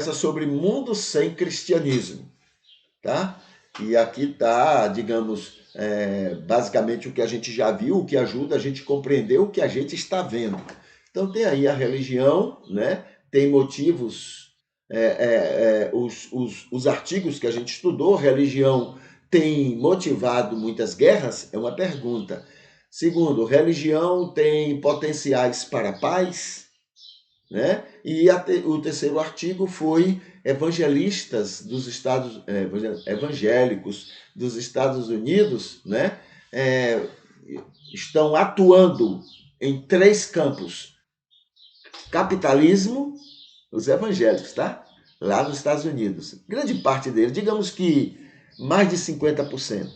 sobre mundo sem cristianismo, tá? E aqui está, digamos, basicamente o que a gente já viu, o que ajuda a gente a compreender o que a gente está vendo. Então tem aí a religião, né? Tem motivos, os artigos que a gente estudou, religião tem motivado muitas guerras? É uma pergunta. Segundo, religião tem potenciais para a paz? Né? E o terceiro artigo foi evangelistas dos evangélicos dos Estados Unidos, né? É, estão atuando em três campos: capitalismo, os evangélicos, tá? Lá nos Estados Unidos. Grande parte deles, digamos que mais de 50%,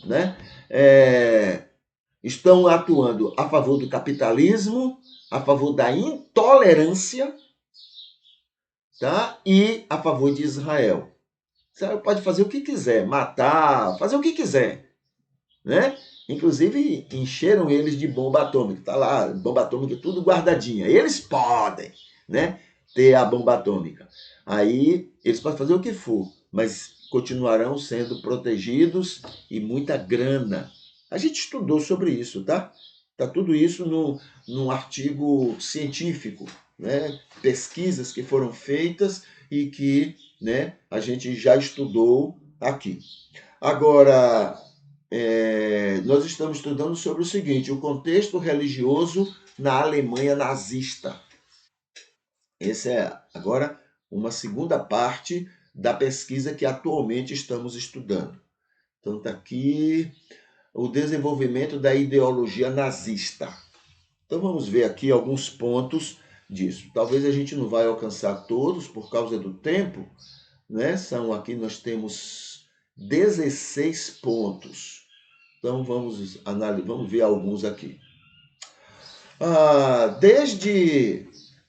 né? Estão atuando a favor do capitalismo, a favor da intolerância, tá? E a favor de Israel. Israel pode fazer o que quiser, matar, fazer o que quiser, né? Inclusive encheram eles de bomba atômica, tá lá, bomba atômica tudo guardadinha. Eles podem, né, ter a bomba atômica. Aí eles podem fazer o que for, mas continuarão sendo protegidos e muita grana. A gente estudou sobre isso, tá? Tá tudo isso num artigo científico, né? Pesquisas que foram feitas e que, né, a gente já estudou aqui. Agora, nós estamos estudando sobre o seguinte: o contexto religioso na Alemanha nazista. Essa é agora uma segunda parte da pesquisa que atualmente estamos estudando. Então está aqui o desenvolvimento da ideologia nazista. Então vamos ver aqui alguns pontos disso. Talvez a gente não vai alcançar todos por causa do tempo, né? Aqui nós temos 16 pontos. Então vamos ver alguns aqui.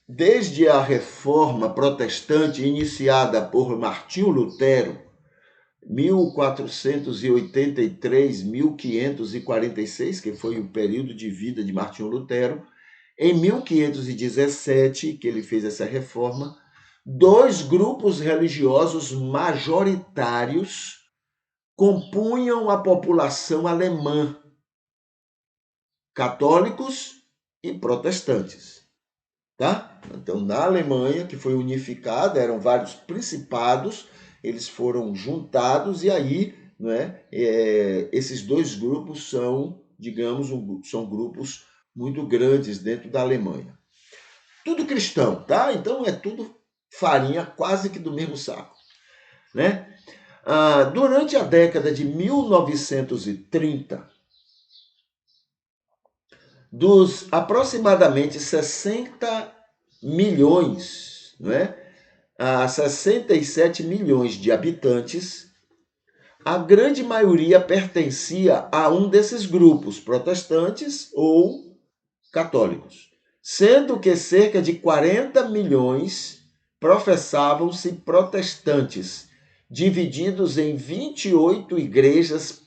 Desde a reforma protestante iniciada por Martinho Lutero, 1483-1546, que foi o período de vida de Martinho Lutero, em 1517, que ele fez essa reforma, dois grupos religiosos majoritários compunham a população alemã: católicos e protestantes, tá? Então, na Alemanha, que foi unificada, eram vários principados, eles foram juntados e aí, né, esses dois grupos são, digamos, são grupos muito grandes dentro da Alemanha. Tudo cristão, tá? Então é tudo farinha quase que do mesmo saco, né? Durante a década de 1930, dos aproximadamente 60 milhões, né, a 67 milhões de habitantes, a grande maioria pertencia a um desses grupos, protestantes ou católicos, sendo que cerca de 40 milhões professavam-se protestantes, divididos em 28 igrejas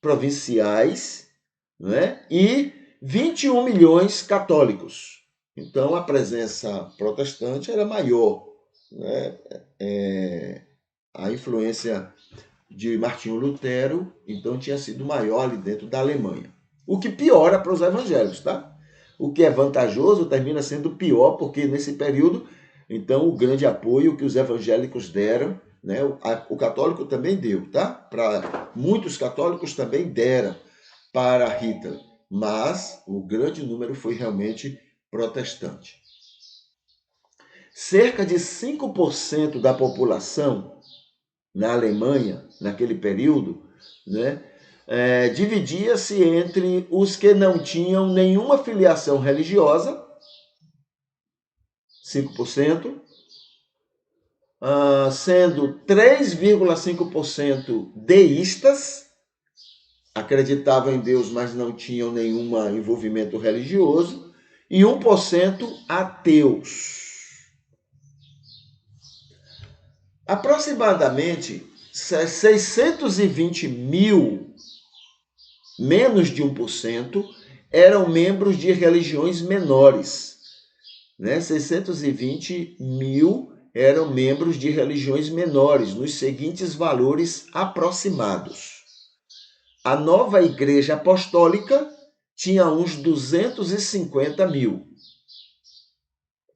provinciais, né? E 21 milhões católicos. Então a presença protestante era maior, né? A influência de Martinho Lutero, então, tinha sido maior ali dentro da Alemanha. O que piora para os evangélicos, tá? O que é vantajoso termina sendo pior, porque nesse período, então, o grande apoio que os evangélicos deram, né? O católico também deu, tá? Para muitos católicos também deram para Hitler, mas o grande número foi realmente protestante. Cerca de 5% da população na Alemanha, naquele período, né, dividia-se entre os que não tinham nenhuma filiação religiosa, 5%, sendo 3,5% deístas, acreditavam em Deus, mas não tinham nenhum envolvimento religioso, e 1% ateus. Aproximadamente 620 mil, menos de 1%, eram membros de religiões menores, né? 620 mil eram membros de religiões menores, nos seguintes valores aproximados. A nova Igreja Apostólica tinha uns 250 mil.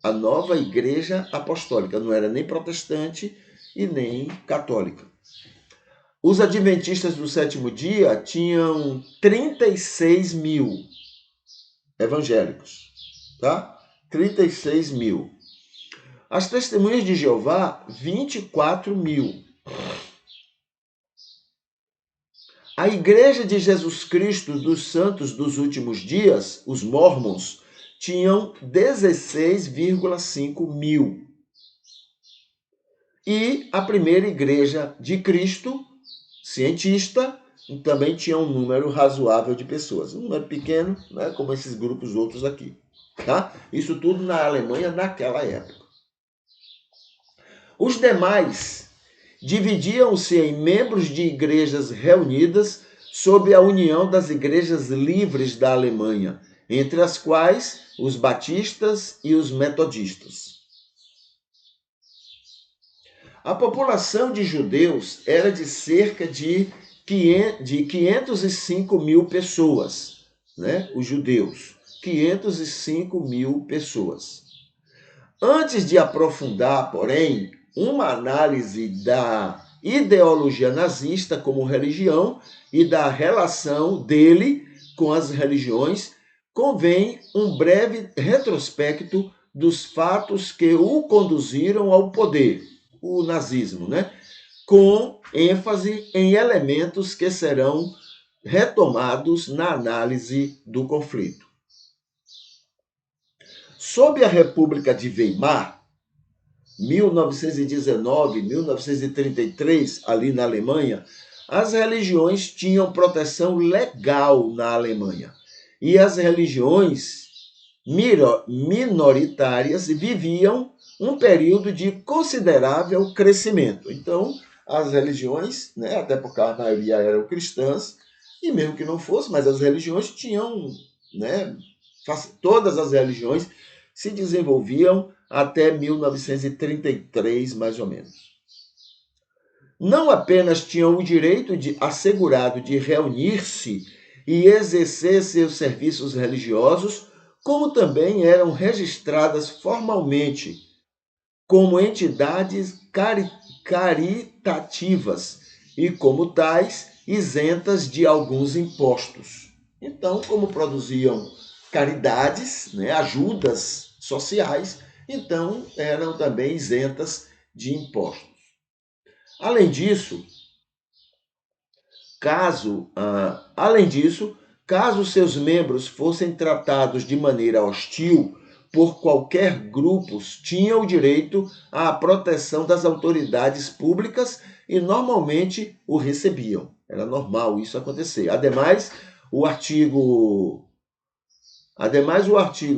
A nova Igreja Apostólica não era nem protestante e nem católica. Os adventistas do sétimo dia tinham 36 mil evangélicos, tá? 36 mil. As testemunhas de Jeová, 24 mil. A Igreja de Jesus Cristo dos Santos dos Últimos Dias, os Mormons, tinham 16,5 mil. E a primeira Igreja de Cristo, cientista, também tinha um número razoável de pessoas. Um número pequeno, né, como esses grupos outros aqui. Tá? Isso tudo na Alemanha naquela época. Os demais dividiam-se em membros de igrejas reunidas sob a união das igrejas livres da Alemanha, entre as quais os batistas e os metodistas. A população de judeus era de cerca de 505 mil pessoas, né? Os judeus, 505 mil pessoas. Antes de aprofundar, porém, uma análise da ideologia nazista como religião e da relação dele com as religiões, convém um breve retrospecto dos fatos que o conduziram ao poder, o nazismo, né? Com ênfase em elementos que serão retomados na análise do conflito. Sob a República de Weimar, 1919-1933, ali na Alemanha, as religiões tinham proteção legal na Alemanha. E as religiões minoritárias viviam um período de considerável crescimento. Então, as religiões, né, até porque a maioria eram cristãs, e mesmo que não fosse, mas as religiões tinham, né, todas as religiões se desenvolviam até 1933, mais ou menos. Não apenas tinham o direito assegurado de reunir-se e exercer seus serviços religiosos, como também eram registradas formalmente como entidades caritativas e, como tais, isentas de alguns impostos. Então, como produziam caridades, né, ajudas sociais, então eram também isentas de impostos. Além disso, caso seus membros fossem tratados de maneira hostil por qualquer grupo, tinham o direito à proteção das autoridades públicas e normalmente o recebiam. Era normal isso acontecer. Ademais, o artigo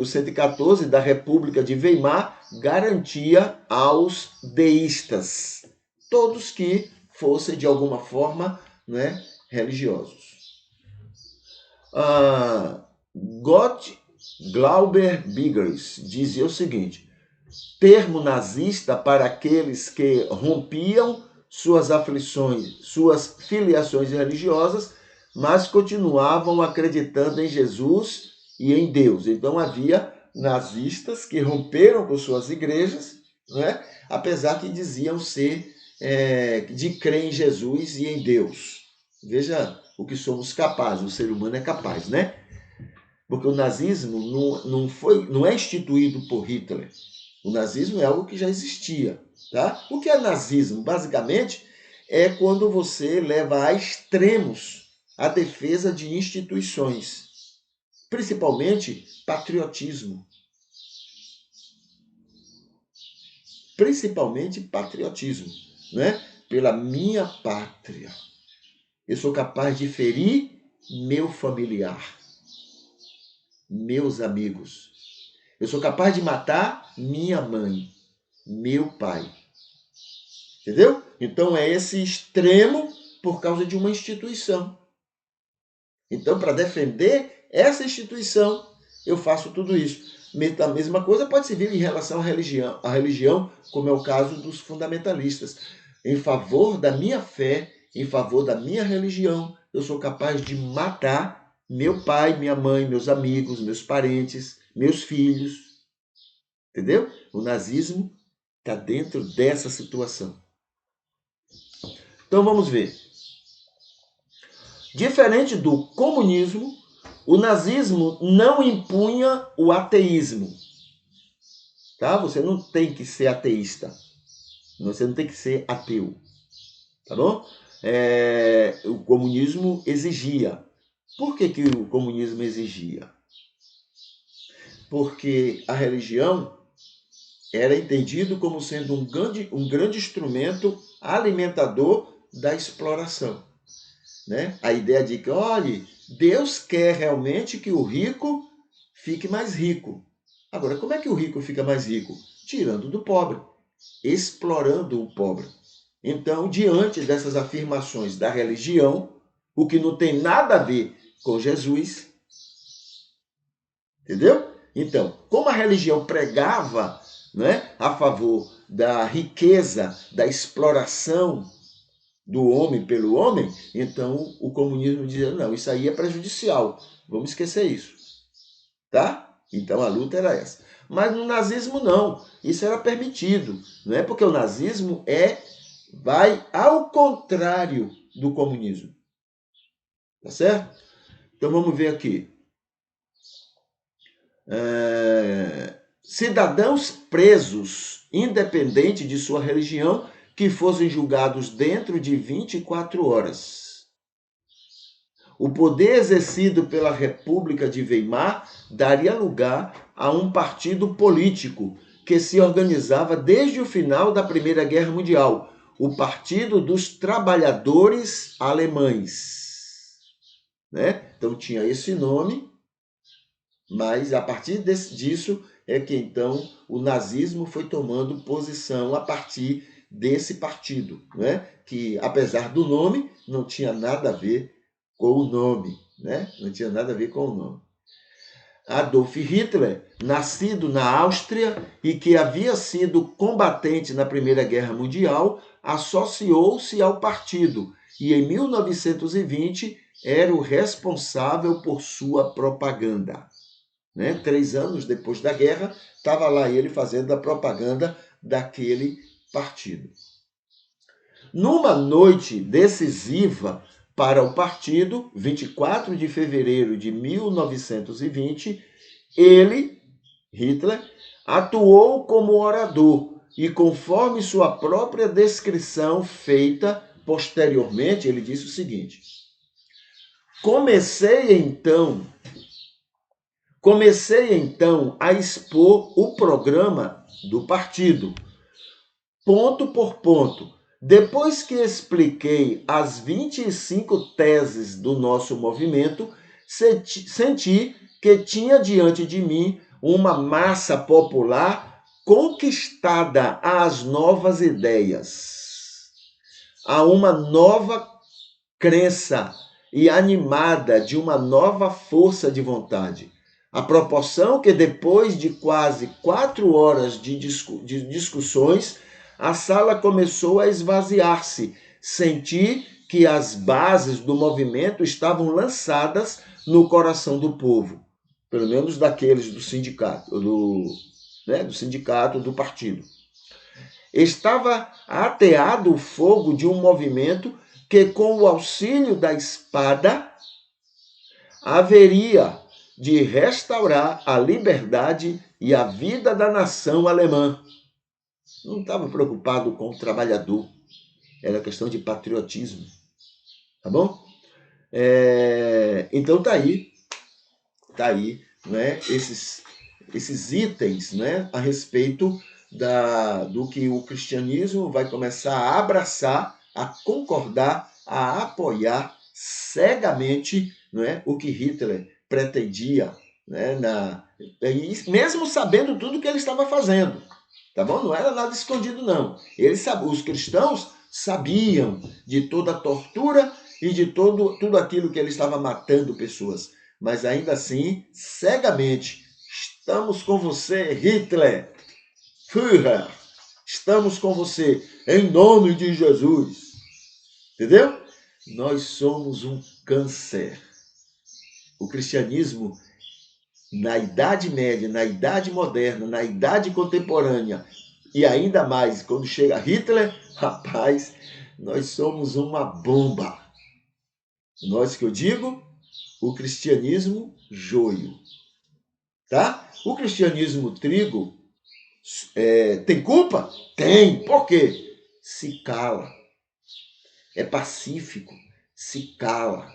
114 da República de Weimar garantia aos deístas, todos que fossem de alguma forma, né, religiosos. Glauber Biggers dizia o seguinte: termo nazista para aqueles que rompiam suas aflições, suas filiações religiosas, mas continuavam acreditando em Jesus e em Deus. Então havia nazistas que romperam com suas igrejas, né? Apesar que diziam ser de crer em Jesus e em Deus. Veja o que somos capazes, o ser humano é capaz, né? Porque o nazismo não é instituído por Hitler. O nazismo é algo que já existia. Tá? O que é nazismo? Basicamente, é quando você leva a extremos a defesa de instituições, principalmente patriotismo. Principalmente patriotismo, né? Pela minha pátria. Eu sou capaz de ferir meu familiar, meus amigos. Eu sou capaz de matar minha mãe, meu pai. Entendeu? Então é esse extremo por causa de uma instituição. Então, para defender essa instituição, eu faço tudo isso. A mesma coisa pode servir em relação à religião, como é o caso dos fundamentalistas. Em favor da minha fé, em favor da minha religião, eu sou capaz de matar meu pai, minha mãe, meus amigos, meus parentes, meus filhos. Entendeu? O nazismo está dentro dessa situação. Então vamos ver. Diferente do comunismo, o nazismo não impunha o ateísmo. Tá? Você não tem que ser ateísta. Você não tem que ser ateu. Tá bom? O comunismo exigia. Por que o comunismo exigia? Porque a religião era entendido como sendo um grande instrumento alimentador da exploração. Né? A ideia de que, olha, Deus quer realmente que o rico fique mais rico. Agora, como é que o rico fica mais rico? Tirando do pobre, explorando o pobre. Então, diante dessas afirmações da religião, o que não tem nada a ver com Jesus, entendeu? Então, como a religião pregava, né, a favor da riqueza, da exploração do homem pelo homem, então o comunismo dizia, não, isso aí é prejudicial, vamos esquecer isso, tá? Então a luta era essa. Mas no nazismo não, isso era permitido, não é porque o nazismo vai ao contrário do comunismo, tá certo? Então vamos ver aqui. Cidadãos presos, independente de sua religião, que fossem julgados dentro de 24 horas. O poder exercido pela República de Weimar daria lugar a um partido político que se organizava desde o final da Primeira Guerra Mundial, o Partido dos Trabalhadores Alemães. Né? Então tinha esse nome, mas a partir disso é que então o nazismo foi tomando posição a partir desse partido, né? Que apesar do nome, não tinha nada a ver com o nome, né? Não tinha nada a ver com o nome. Adolf Hitler, nascido na Áustria e que havia sido combatente na Primeira Guerra Mundial, associou-se ao partido e em 1920 era o responsável por sua propaganda. Né? 3 anos depois da guerra, estava lá ele fazendo a propaganda daquele partido. Numa noite decisiva para o partido, 24 de fevereiro de 1920, ele, Hitler, atuou como orador e, conforme sua própria descrição feita posteriormente, ele disse o seguinte: Comecei então a expor o programa do partido, ponto por ponto. Depois que expliquei as 25 teses do nosso movimento, senti que tinha diante de mim uma massa popular conquistada às novas ideias, a uma nova crença e animada de uma nova força de vontade. A proporção que depois de quase 4 horas de discussões, a sala começou a esvaziar-se. Senti que as bases do movimento estavam lançadas no coração do povo, pelo menos daqueles do sindicato, do partido. Estava ateado o fogo de um movimento que, com o auxílio da espada, haveria de restaurar a liberdade e a vida da nação alemã. Não estava preocupado com o trabalhador. Era questão de patriotismo. Tá bom? Então tá aí, né, esses itens, né, a respeito do que o cristianismo vai começar a abraçar, a concordar, a apoiar cegamente, não é, o que Hitler pretendia, né, mesmo sabendo tudo que ele estava fazendo. Tá bom? Não era nada escondido, não. Os cristãos sabiam de toda a tortura e de tudo aquilo que ele estava matando pessoas. Mas ainda assim, cegamente, Estamos com você, Hitler, Führer. Estamos com você, em nome de Jesus. Entendeu? Nós somos um câncer. O cristianismo, na Idade Média, na Idade Moderna, na Idade Contemporânea, e ainda mais, quando chega Hitler, rapaz, nós somos uma bomba. Nós que eu digo, o cristianismo joio. Tá? O cristianismo trigo tem culpa? Tem. Por quê? Se cala. É pacífico. Se cala.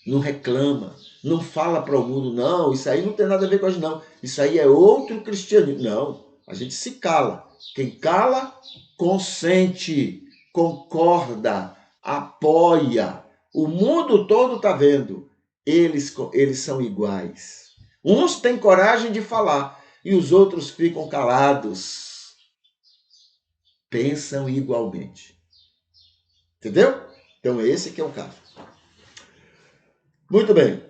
Não reclama. Não fala para o mundo, não, isso aí não tem nada a ver com a gente, não. Isso aí é outro cristianismo. Não, a gente se cala. Quem cala, consente, concorda, apoia. O mundo todo está vendo. Eles são iguais. Uns têm coragem de falar e os outros ficam calados. Pensam igualmente. Entendeu? Então esse que é o caso. Muito bem.